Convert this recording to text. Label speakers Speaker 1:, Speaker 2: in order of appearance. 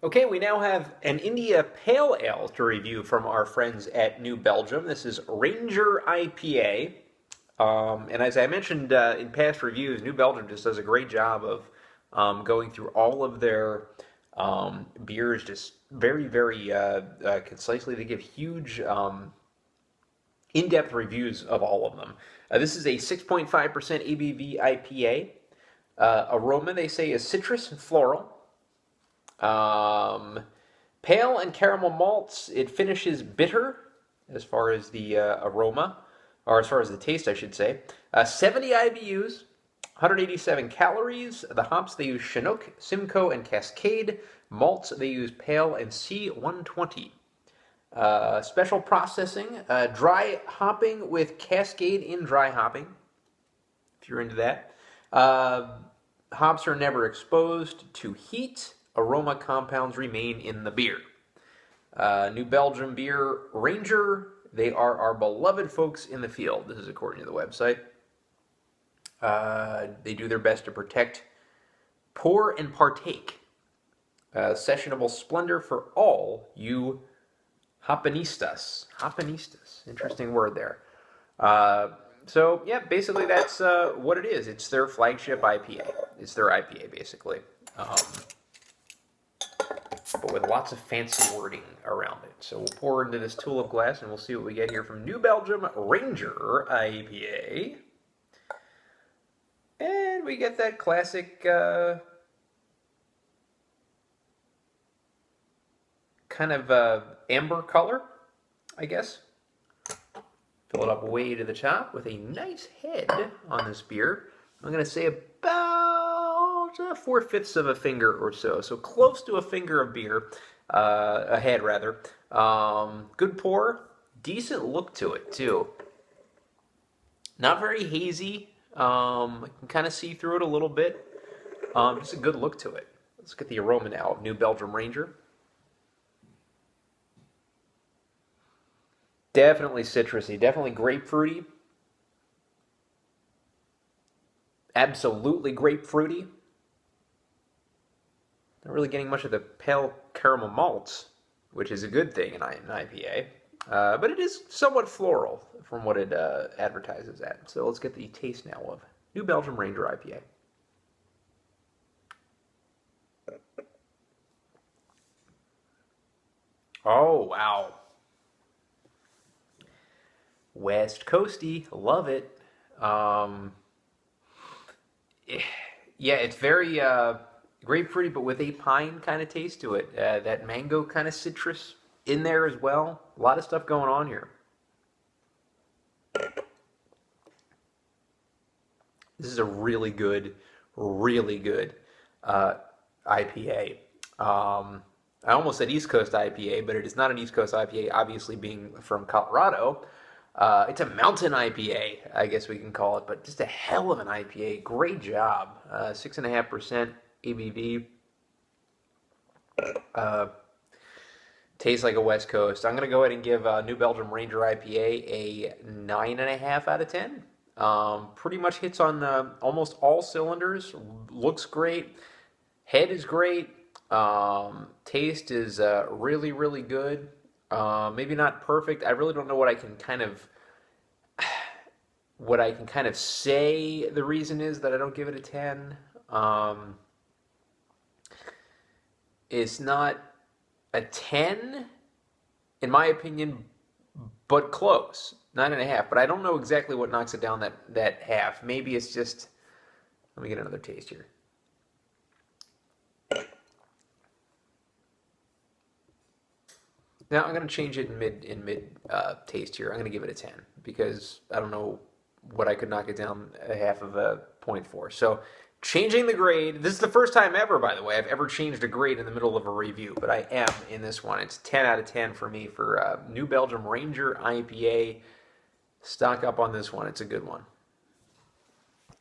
Speaker 1: Okay, we now have an India Pale Ale to review from our friends at New Belgium. This is Ranger IPA. And as I mentioned in past reviews, New Belgium just does a great job of going through all of their beers just very concisely. They give huge, in-depth reviews of all of them. This is a 6.5% ABV IPA. Aroma, they say, is citrus and floral. Pale and caramel malts. It finishes bitter as far as the aroma, or as far as the taste, I should say. 70 IBUs, 187 calories. The hops, they use Chinook, Simcoe, and Cascade. Malts, they use Pale and C120. Special processing, dry hopping with Cascade in dry hopping, if you're into that. Hops are never exposed to heat. Aroma compounds remain in the beer. New Belgium beer Ranger, they are our beloved folks in the field. This is according to the website. They do their best to protect, pour, and partake. Sessionable splendor for all you hopinistas. Hopinistas, interesting word there. So, yeah, basically that's what it is. It's their flagship IPA. It's their IPA, basically. But with lots of fancy wording around it. So we'll pour into this tulip glass and we'll see what we get here from New Belgium Ranger IPA. And we get that classic kind of amber color, I guess. Fill it up way to the top with a nice head on this beer. I'm going to say about 4/5 of a finger or so. So close to a finger of beer, a head rather. Good pour, decent look to it too. Not very hazy. I can kind of see through it a little bit. Just a good look to it. Let's get the aroma now of New Belgium Ranger. Definitely citrusy, definitely grapefruity. Absolutely grapefruity. Not really getting much of the pale caramel malts, which is a good thing in an IPA. But it is somewhat floral from what it advertises at. So let's get the taste now of New Belgium Ranger IPA. Oh, wow. West Coasty, love it. Yeah, it's very grapefruity, but with a pine kind of taste to it. That mango kind of citrus in there as well. A lot of stuff going on here. This is a really good IPA. I almost said East Coast IPA, but it is not an East Coast IPA, obviously being from Colorado. It's a mountain IPA, I guess we can call it, but just a hell of an IPA. Great job. 6.5% ABV. Tastes like a West Coast. I'm going to go ahead and give New Belgium Ranger IPA a 9.5 out of 10. Pretty much hits on almost all cylinders. Looks great. Head is great. Taste is really good. Maybe not perfect. I really don't know what I can kind of say the reason is that I don't give it a 10. It's not a 10, in my opinion, but close. 9.5. But I don't know exactly what knocks it down that half. Maybe it's just... Let me get another taste here. Now I'm going to change it in mid taste here. I'm going to give it a 10 because I don't know what I could knock it down a half of a point for. So changing the grade. This is the first time ever, by the way, I've ever changed a grade in the middle of a review, but I am in this one. It's 10 out of 10 for me for New Belgium Ranger IPA. Stock up on this one. It's a good one.